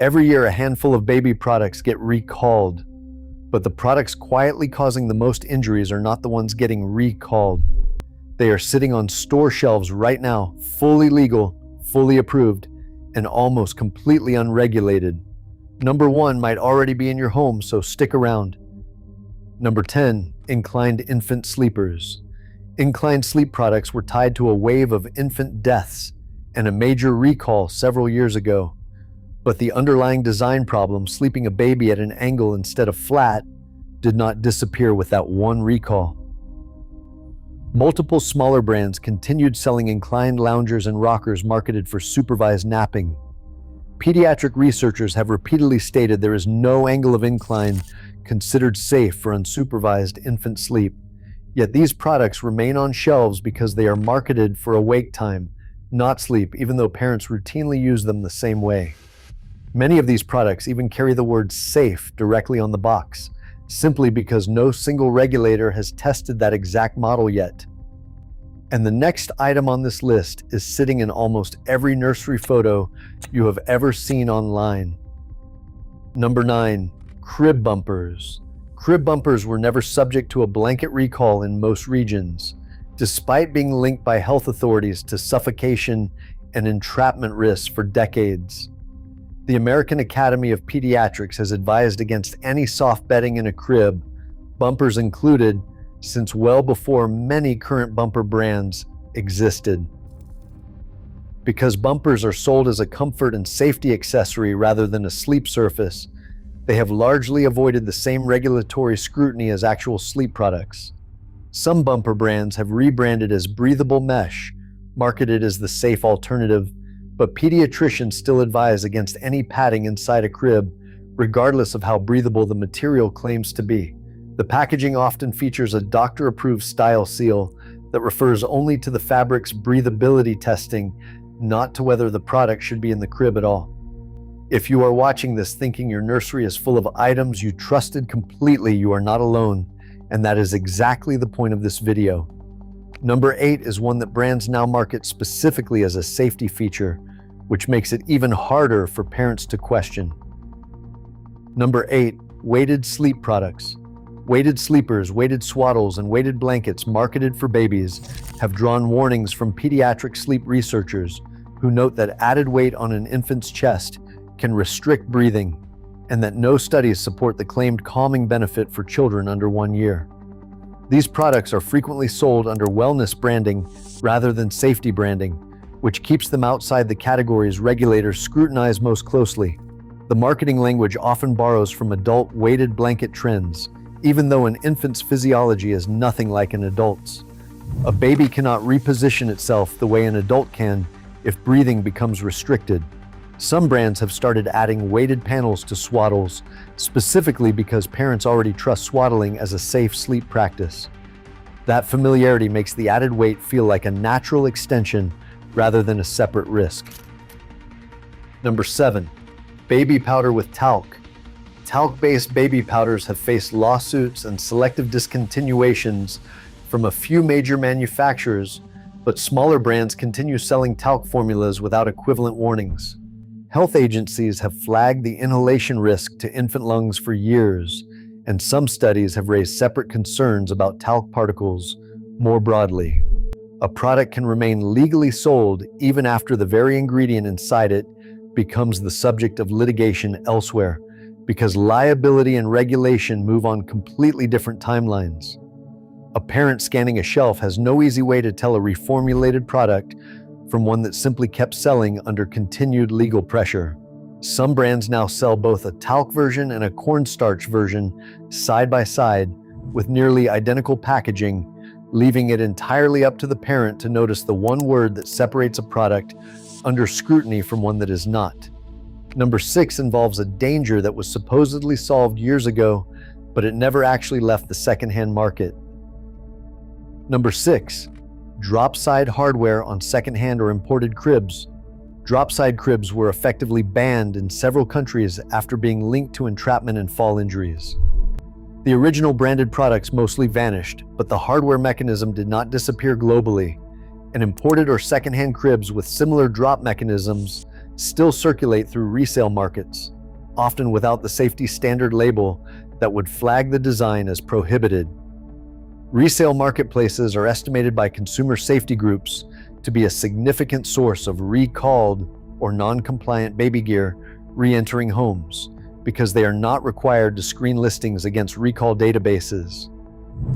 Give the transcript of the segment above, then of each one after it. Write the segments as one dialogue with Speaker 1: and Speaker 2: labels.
Speaker 1: Every year, a handful of baby products get recalled, but the products quietly causing the most injuries are not the ones getting recalled. They are sitting on store shelves right now, fully legal, fully approved, and almost completely unregulated. Number 1 might already be in your home, so stick around. Number 10, inclined infant sleepers. Inclined sleep products were tied to a wave of infant deaths and a major recall several years ago. But the underlying design problem, sleeping a baby at an angle instead of flat, did not disappear with that one recall. Multiple smaller brands continued selling inclined loungers and rockers marketed for supervised napping. Pediatric researchers have repeatedly stated there is no angle of incline considered safe for unsupervised infant sleep. Yet these products remain on shelves because they are marketed for awake time, not sleep, even though parents routinely use them the same way. Many of these products even carry the word safe directly on the box, simply because no single regulator has tested that exact model yet. And the next item on this list is sitting in almost every nursery photo you have ever seen online. Number 9, crib bumpers. Crib bumpers were never subject to a blanket recall in most regions, despite being linked by health authorities to suffocation and entrapment risks for decades. The American Academy of Pediatrics has advised against any soft bedding in a crib, bumpers included, since well before many current bumper brands existed. Because bumpers are sold as a comfort and safety accessory rather than a sleep surface, they have largely avoided the same regulatory scrutiny as actual sleep products. Some bumper brands have rebranded as breathable mesh, marketed as the safe alternative, but pediatricians still advise against any padding inside a crib, regardless of how breathable the material claims to be. The packaging often features a doctor-approved style seal that refers only to the fabric's breathability testing, not to whether the product should be in the crib at all. If you are watching this thinking your nursery is full of items you trusted completely, you are not alone, and that is exactly the point of this video. Number 8 is one that brands now market specifically as a safety feature, which makes it even harder for parents to question. Number 8, weighted sleep products. Weighted sleepers, weighted swaddles, and weighted blankets marketed for babies have drawn warnings from pediatric sleep researchers who note that added weight on an infant's chest can restrict breathing, and that no studies support the claimed calming benefit for children under 1 year. These products are frequently sold under wellness branding rather than safety branding, which keeps them outside the categories regulators scrutinize most closely. The marketing language often borrows from adult weighted blanket trends, even though an infant's physiology is nothing like an adult's. A baby cannot reposition itself the way an adult can if breathing becomes restricted. Some brands have started adding weighted panels to swaddles, specifically because parents already trust swaddling as a safe sleep practice. That familiarity makes the added weight feel like a natural extension rather than a separate risk. Number 7, baby powder with talc. Talc-based baby powders have faced lawsuits and selective discontinuations from a few major manufacturers, but smaller brands continue selling talc formulas without equivalent warnings. Health agencies have flagged the inhalation risk to infant lungs for years, and some studies have raised separate concerns about talc particles more broadly. A product can remain legally sold even after the very ingredient inside it becomes the subject of litigation elsewhere, because liability and regulation move on completely different timelines. A parent scanning a shelf has no easy way to tell a reformulated product from one that simply kept selling under continued legal pressure. Some brands now sell both a talc version and a cornstarch version side by side with nearly identical packaging, leaving it entirely up to the parent to notice the one word that separates a product under scrutiny from one that is not. Number 6 involves a danger that was supposedly solved years ago, but it never actually left the secondhand market. Number 6, drop-side hardware on secondhand or imported cribs. Drop-side cribs were effectively banned in several countries after being linked to entrapment and fall injuries. The original branded products mostly vanished, but the hardware mechanism did not disappear globally, and imported or secondhand cribs with similar drop mechanisms still circulate through resale markets, often without the safety standard label that would flag the design as prohibited. Resale marketplaces are estimated by consumer safety groups to be a significant source of recalled or non-compliant baby gear re-entering homes because they are not required to screen listings against recall databases.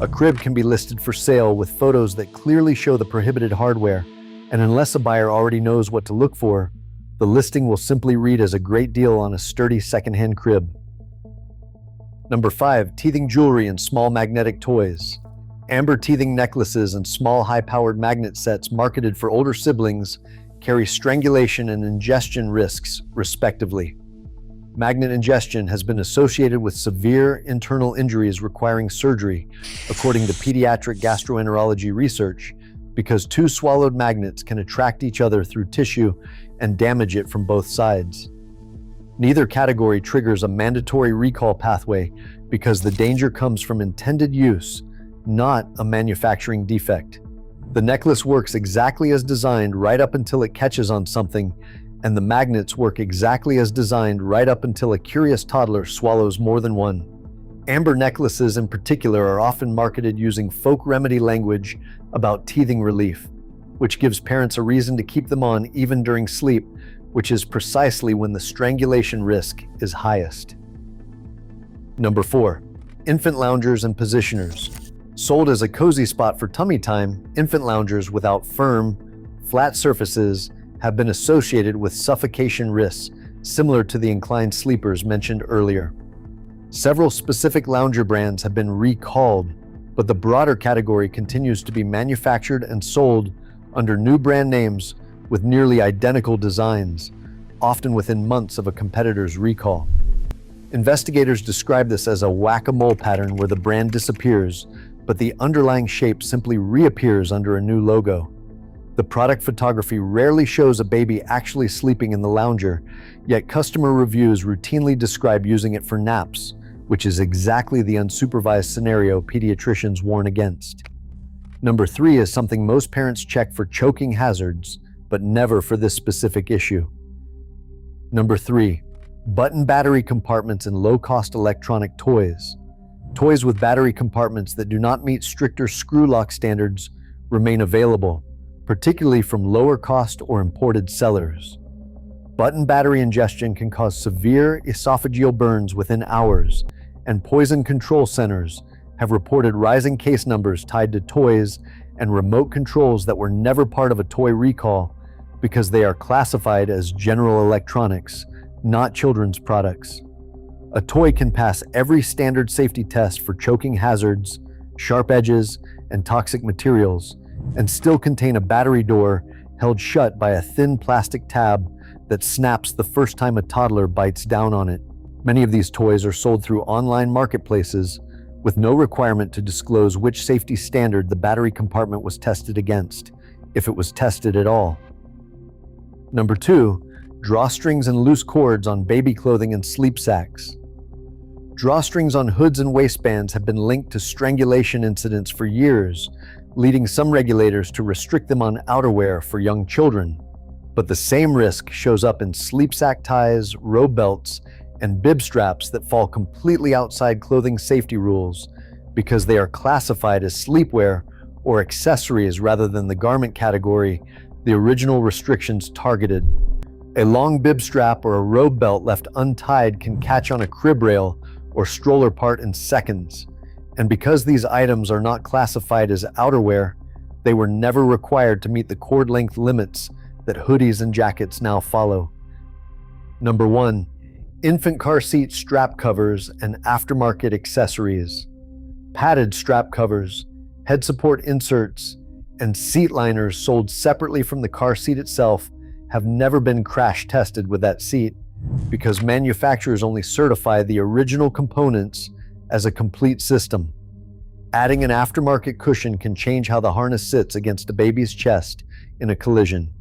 Speaker 1: A crib can be listed for sale with photos that clearly show the prohibited hardware, and unless a buyer already knows what to look for, the listing will simply read as a great deal on a sturdy secondhand crib. Number 5, teething jewelry and small magnetic toys. Amber teething necklaces and small high-powered magnet sets marketed for older siblings carry strangulation and ingestion risks, respectively. Magnet ingestion has been associated with severe internal injuries requiring surgery, according to pediatric gastroenterology research, because two swallowed magnets can attract each other through tissue and damage it from both sides. Neither category triggers a mandatory recall pathway because the danger comes from intended use, not a manufacturing defect. The necklace works exactly as designed right up until it catches on something, and the magnets work exactly as designed right up until a curious toddler swallows more than one. Amber necklaces in particular are often marketed using folk remedy language about teething relief, which gives parents a reason to keep them on even during sleep, which is precisely when the strangulation risk is highest. Number 4, infant loungers and positioners. Sold as a cozy spot for tummy time, infant loungers without firm, flat surfaces have been associated with suffocation risks similar to the inclined sleepers mentioned earlier. Several specific lounger brands have been recalled, but the broader category continues to be manufactured and sold under new brand names with nearly identical designs, often within months of a competitor's recall. Investigators describe this as a whack-a-mole pattern where the brand disappears, but the underlying shape simply reappears under a new logo. The product photography rarely shows a baby actually sleeping in the lounger, yet customer reviews routinely describe using it for naps, which is exactly the unsupervised scenario pediatricians warn against. Number 3 is something most parents check for choking hazards, but never for this specific issue. Number 3, button battery compartments in low-cost electronic toys. Toys with battery compartments that do not meet stricter screw lock standards remain available, particularly from lower-cost or imported sellers. Button battery ingestion can cause severe esophageal burns within hours, and poison control centers have reported rising case numbers tied to toys and remote controls that were never part of a toy recall because they are classified as general electronics, not children's products. A toy can pass every standard safety test for choking hazards, sharp edges, and toxic materials, and still contain a battery door held shut by a thin plastic tab that snaps the first time a toddler bites down on it. Many of these toys are sold through online marketplaces with no requirement to disclose which safety standard the battery compartment was tested against, if it was tested at all. Number 2, drawstrings and loose cords on baby clothing and sleep sacks. Drawstrings on hoods and waistbands have been linked to strangulation incidents for years, leading some regulators to restrict them on outerwear for young children. But the same risk shows up in sleep sack ties, robe belts, and bib straps that fall completely outside clothing safety rules because they are classified as sleepwear or accessories rather than the garment category the original restrictions targeted. A long bib strap or a robe belt left untied can catch on a crib rail or stroller part in seconds, and because these items are not classified as outerwear, they were never required to meet the cord length limits that hoodies and jackets now follow. Number 1, infant car seat strap covers and aftermarket accessories. Padded strap covers, head support inserts, and seat liners sold separately from the car seat itself have never been crash tested with that seat because manufacturers only certify the original components as a complete system. Adding an aftermarket cushion can change how the harness sits against a baby's chest in a collision.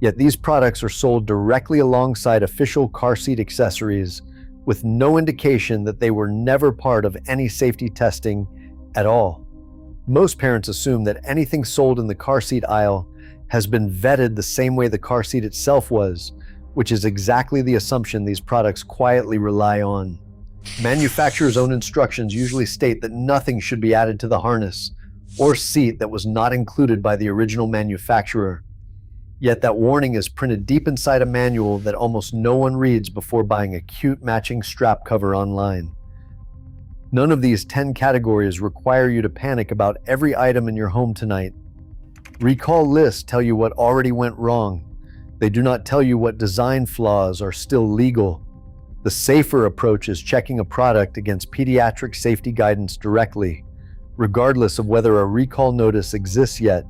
Speaker 1: Yet these products are sold directly alongside official car seat accessories with no indication that they were never part of any safety testing at all. Most parents assume that anything sold in the car seat aisle has been vetted the same way the car seat itself was, which is exactly the assumption these products quietly rely on. Manufacturers' own instructions usually state that nothing should be added to the harness or seat that was not included by the original manufacturer. Yet that warning is printed deep inside a manual that almost no one reads before buying a cute matching strap cover online. None of these 10 categories require you to panic about every item in your home tonight. Recall lists tell you what already went wrong. They do not tell you what design flaws are still legal. The safer approach is checking a product against pediatric safety guidance directly, regardless of whether a recall notice exists yet.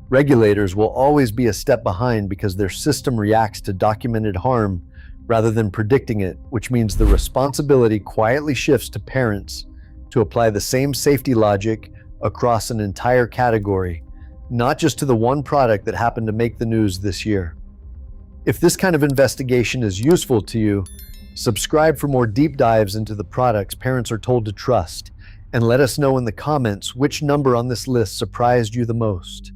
Speaker 1: Regulators will always be a step behind because their system reacts to documented harm rather than predicting it, which means the responsibility quietly shifts to parents to apply the same safety logic across an entire category, not just to the one product that happened to make the news this year. If this kind of investigation is useful to you, subscribe for more deep dives into the products parents are told to trust, and let us know in the comments which number on this list surprised you the most.